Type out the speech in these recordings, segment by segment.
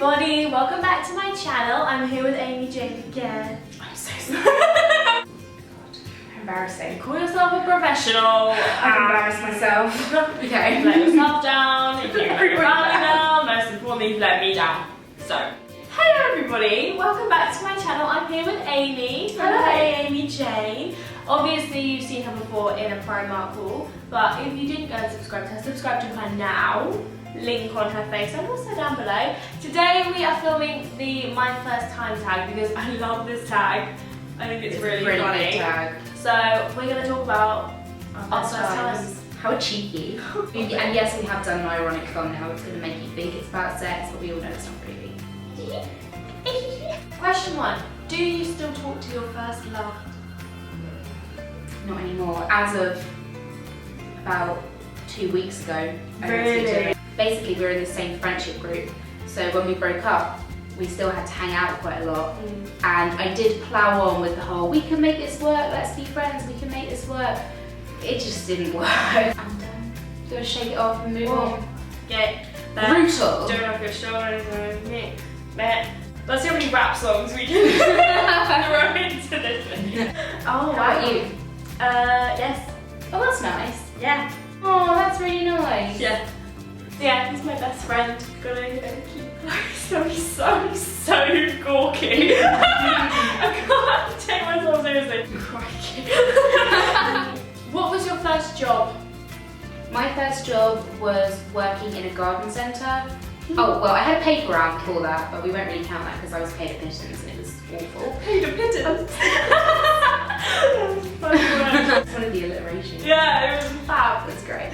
everybody, welcome back to my channel. I'm here with EmmasRectangle again. I'm so sorry. God, embarrassing. Call yourself a professional. I embarrass myself. Okay. Let yourself down, you can let your family down, most importantly, you let me down. So, hello everybody, welcome back to my channel. I'm here with Amy. Hello. EmmasRectangle. Obviously you've seen her before in a Primark haul, but if you didn't go and subscribe to her, subscribe to her now. Link on her face and also down below. Today we are filming the my first time tag because I love this tag. I think it's really funny. Good tag. So we're going to talk about our first times. How cheeky. And yes, we have done an ironic thumbnail. It's going to make you think it's about sex, but we all know it's not really. Question 1. Do you still talk to your first love? Not anymore. As of about 2 weeks ago. Really? Basically, we were in the same friendship group. So when we broke up, we still had to hang out quite a lot. And I did plow on with the whole, we can make this work, let's be friends, we can make this work. It just didn't work. I'm done. Gotta shake it off and move on. Get Brutal. Don't off your shoulders and me. Let's see how many rap songs we can throw into this video. Oh, How about you? Yes. Oh, that's nice. Yeah. Oh, that's really nice. Yeah. Yeah, he's my best friend. Gotta keep close. He's so gawky. I can't take myself seriously. Crikey. What was your first job? My first job was working in a garden centre. Oh, well, I had a paper round before that, but we won't really count that because I was paid a pittance and it was awful. Paid a pittance? That's one of the alliterations. Yeah, it was fab. That's great.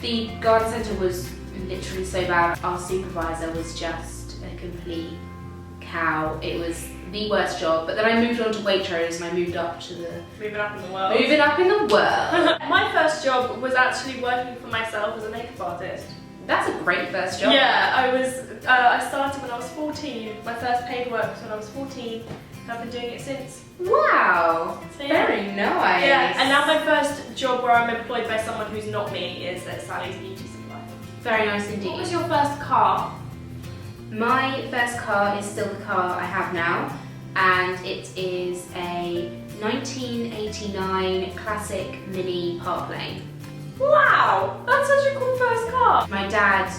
The garden centre was literally so bad. Our supervisor was just a complete cow. It was the worst job. But then I moved on to Waitrose and I moved up to the... Moving up in the world. Moving up in the world. My first job was actually working for myself as a makeup artist. That's a great first job. Yeah, I started when I was 14. My first paid work was when I was 14. I've been doing it since. Wow. So, yeah. Very nice. Yeah, and now my first job where I'm employed by someone who's not me is at Sally's Beauty Supply. Very nice indeed. What was your first car? My first car is still the car I have now, and it is a 1989 classic Mini Park Lane. Wow, that's such a cool first car. My dad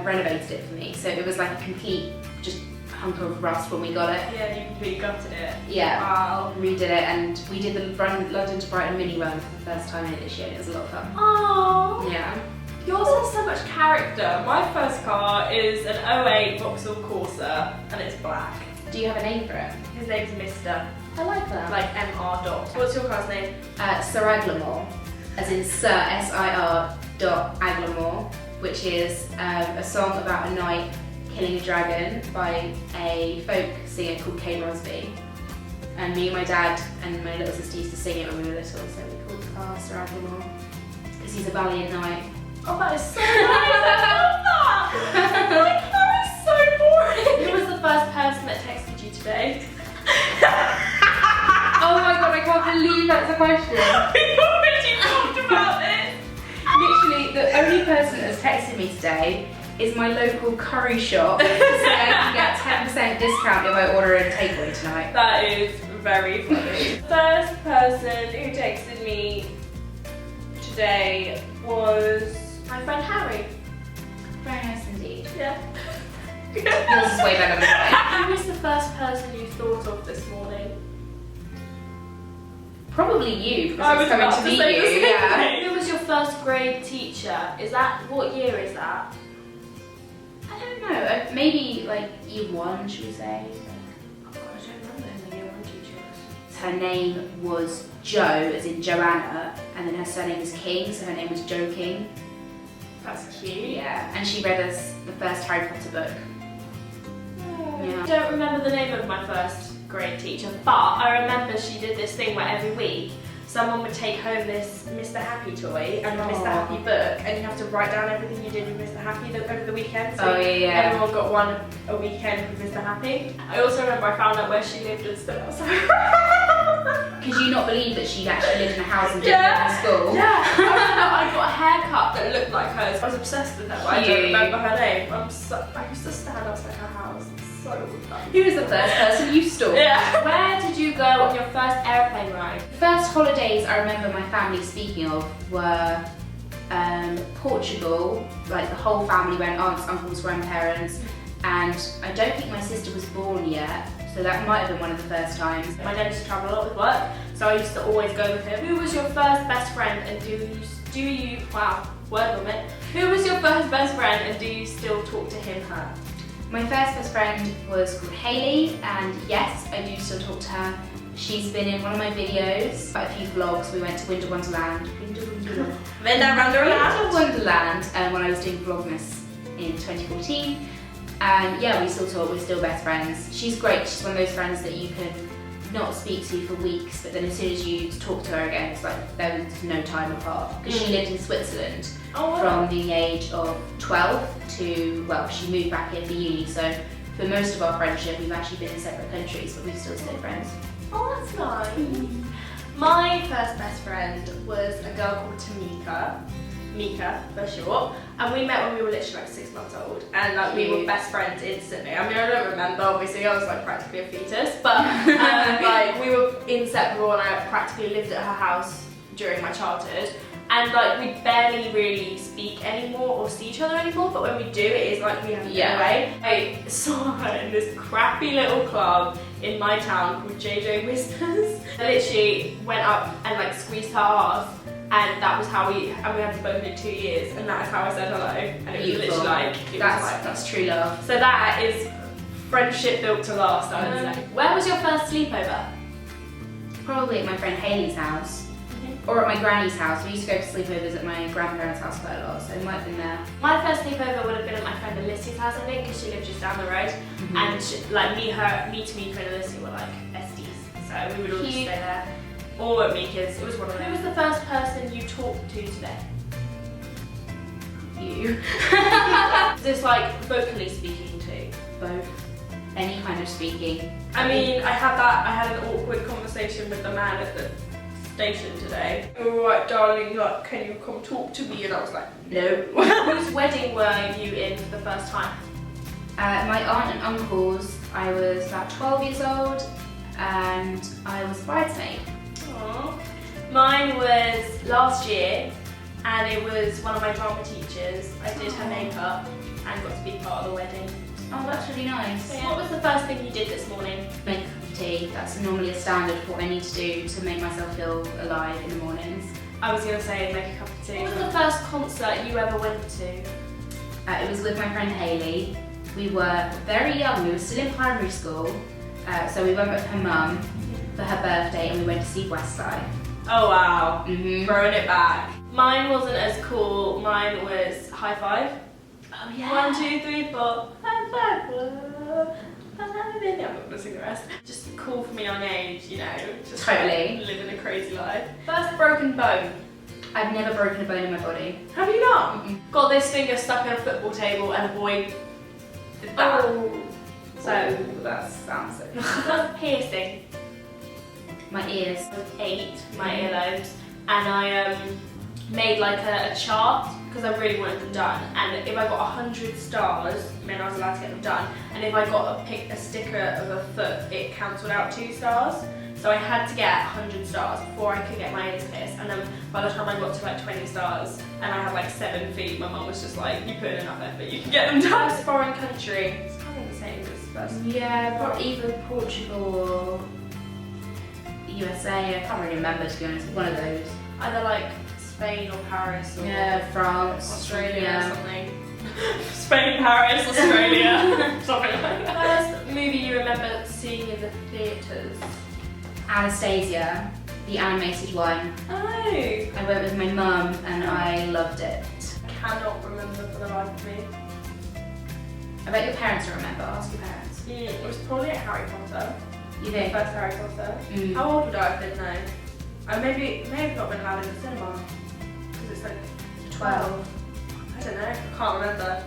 renovated it for me, so it was like a complete just hunk of rust when we got it. Yeah, you completely gutted it. Yeah, Wow. redid it, and we did the London to Brighton mini run for the first time this year. It was a lot of fun. Oh. Yeah. Yours has so much character. My first car is an 08 Vauxhall Corsa, and it's black. Do you have a name for it? His name's Mr. I like that. Like MR dot. What's your car's name? Sir Aglamore, as in Sir S-I-R Aglamore, which is a song about a knight killing a dragon by a folk singer called Kay Rosby. And me and my dad and my little sister used to sing it when we were little, so we called the car Sir Aglamore because he's a valiant knight. Oh, that is so nice. I love that. My car is so boring. Who was the first person that texted you today? Oh my god, I can't believe that's a question. We already talked about this. Literally, the only person that's texted me today is my local curry shop saying I can get 10% discount if I order a takeaway tonight. That is very funny. First person who texted me today was my friend Harry. Very nice indeed. Yeah. Yours is way better than mine. Who was the first person you thought of this morning? Probably you, because I I was was coming about to to meet say the you. same Yeah. thing. Who was your first grade teacher? Is that, what year is that? I don't know. Maybe like year 1, should we say? Oh God, I don't remember who the year 1 teacher was. Her name was Jo, as in Joanna, and then her surname was King, so her name was Jo King. That's cute. Yeah, and she read us the first Harry Potter book. Yeah. I don't remember the name of my first grade teacher, but I remember she did this thing where every week someone would take home this Mr. Happy toy and the Mr. Happy book, and you have to write down everything you did with Mr. Happy over the weekend. So everyone got a weekend with Mr. Happy. I also remember I found out where she lived and stuff. Because you not believe that she'd actually lived in a house and didn't live in school. Yeah, I remember I got a haircut that looked like hers. I was obsessed with her, but I don't remember her name. I used to stand outside her house. So fun. Who was the first person you stalked? Yeah. Where did you go on your first airplane ride? The first holidays I remember my family speaking of were Portugal. Like the whole family went, aunts, uncles, grandparents, and I don't think my sister was born yet, so that might have been one of the first times. My dad used to travel a lot with work, so I used to always go with him. Who was your first best friend, and do you wow, word vomit. Who was your first best friend, and do you still talk to him, her? My first best friend was called Hayley, and yes, I do still talk to her. She's been in one of my videos, quite a few vlogs. We went to Winter Wonderland. When I was doing Vlogmas in 2014. And yeah, we still talk, we're still best friends. She's great, she's one of those friends that you can not speak to for weeks, but then as soon as you talk to her again, it's like there's no time apart. Because she lived in Switzerland from the age of 12 to, well, she moved back here for uni, so for most of our friendship we've actually been in separate countries, but we've still stayed friends. Oh, that's nice. My first best friend was a girl called Tamika. Mika for short, and we met when we were literally like 6 months old, and like we were best friends instantly. I mean, I don't remember, obviously I was like practically a fetus, but like we were inseparable, and I practically lived at her house during my childhood, and like we barely really speak anymore or see each other anymore, but when we do, it is like we have to get away. I saw her in this crappy little club in my town called JJ Whispers. I literally went up and like squeezed her ass, and that was how we had both been 2 years, and that is how I said hello, and it was literally like, that's true love. So that is friendship built to last, I would say. Where was your first sleepover? Probably at my friend Hayley's house, or at my granny's house. We used to go for sleepovers at my grandparents' house quite a lot, so it might have been there. My first sleepover would have been at my friend Alyssa's house, I think, because she lived just down the road, and she, like me, and Alyssa were like besties, so we would all just stay there. Or at Mika's, it was one of them. Who was the first person you talked to today? You. Just like vocally speaking to? Both. Any kind of speaking. I mean, I had an awkward conversation with the man at the station today. Alright darling, like, can you come talk to me? And I was like, no. Whose wedding were you in for the first time? My aunt and uncle's. I was about 12 years old, and I was a bridesmaid. Aww. Mine was last year, and it was one of my drama teachers. I did her makeup and got to be part of the wedding. Oh, that's really nice. So, yeah. What was the first thing you did this morning? Make a cup of tea. That's normally a standard of what I need to do to make myself feel alive in the mornings. I was going to say make a cup of tea. What was the first concert you ever went to? It was with my friend Hayley. We were very young, we were still in primary school, so we went with her mum for her birthday, and we went to see Westside. Oh wow, throwing it back. Mine wasn't as cool, mine was High Five. Oh yeah. 1, 2, 3, 4, high five. I'm not gonna sing the rest. Just cool for me on age, you know. Just totally. Living a crazy life. First broken bone. I've never broken a bone in my body. Have you not? Got this finger stuck in a football table, and a boy did that. Oh. So that sounds so first piercing. My ears. I was 8, my earlobes, and I made like a chart because I really wanted them done, and if I got 100 stars, then I was allowed to get them done, and if I got a sticker of a foot, it cancelled out 2 stars. So I had to get 100 stars before I could get my ears pierced, and then by the time I got to like 20 stars and I had like 7 feet, my mum was just like, you put in enough effort, you can get them done. It's a foreign country. It's kind of the same as first. Yeah, but either Portugal or USA, I can't really remember to be honest, one of those. Either like Spain or Paris or France, Australia or something. Spain, Paris, Australia, something like that. First movie you remember seeing in the theatres? Anastasia, the animated one. Oh! I went with my mum and I loved it. I cannot remember for the life of me. I bet your parents will remember. Ask your parents. It was probably a Harry Potter. You think? The first Harry Potter. How old would I have been though? I may have not been allowed in the cinema. Because it's like 12. I don't know. I can't remember.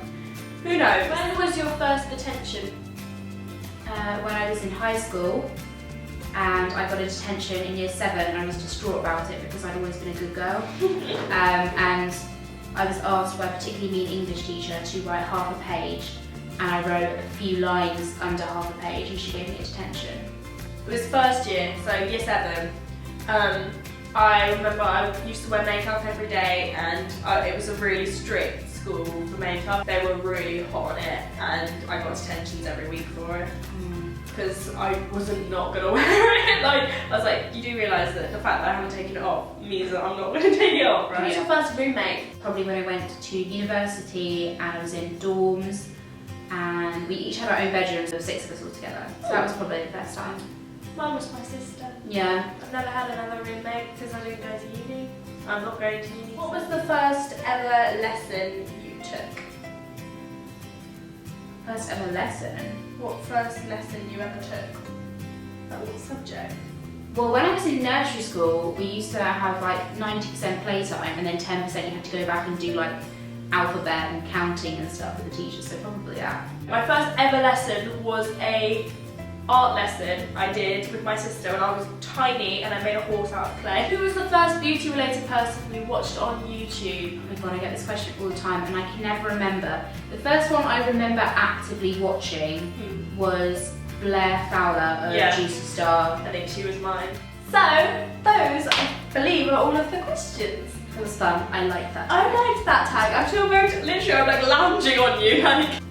Who knows? When was your first detention? When I was in high school, and I got a detention in year 7 and I was distraught about it because I'd always been a good girl. And I was asked by a particularly mean English teacher to write half a page, and I wrote a few lines under half a page and she gave me a detention. It was first year, so year 7. I remember I used to wear makeup every day, and it was a really strict school for makeup. They were really hot on it, and I got detentions every week for it. Because I wasn't not gonna wear it. Like, I was like, you do realise that the fact that I haven't taken it off means that I'm not gonna take it off, right? Who was your first roommate? Probably when I went to university and I was in dorms, and we each had our own bedrooms, there were 6 of us all together. So that was probably the first time. Mine was my sister. Yeah. I've never had another roommate because I didn't go to uni. I'm not going to uni. What was the first ever lesson you took? First ever lesson? What first lesson you ever took? Like what subject? Well, when I was in nursery school, we used to have like 90% playtime and then 10% you had to go back and do like alphabet and counting and stuff with the teachers, so probably that. My first ever lesson was a art lesson I did with my sister when I was tiny, and I made a horse out of clay. Who was the first beauty related person we watched on YouTube? Oh my god, I get this question all the time and I can never remember. The first one I remember actively watching was Blair Fowler of Juicy Star. I think she was mine. So, those, I believe, are all of the questions. It was fun, I liked that tag. I liked that tag. I feel very, literally, I'm like lounging on you. Like,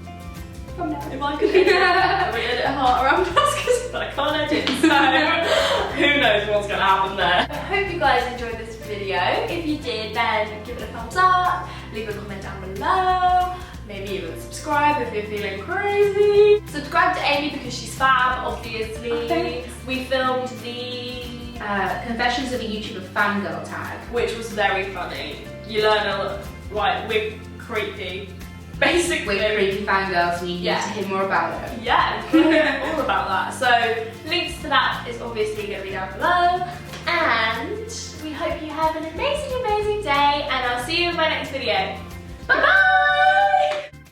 if I could edit it hard around us, but I can't edit, so who knows what's going to happen there. I hope you guys enjoyed this video. If you did, then give it a thumbs up, leave a comment down below, maybe even subscribe if you're feeling crazy. Subscribe to Amy because she's fab, obviously. Oh, we filmed the Confessions of a YouTuber Fangirl tag, which was very funny. You learn a lot, like, we're creepy. Basically, we're creepy fangirls and you need to hear more about it. Yeah, all about that. So links to that is obviously going to be down below. And we hope you have an amazing, amazing day, and I'll see you in my next video. Bye bye!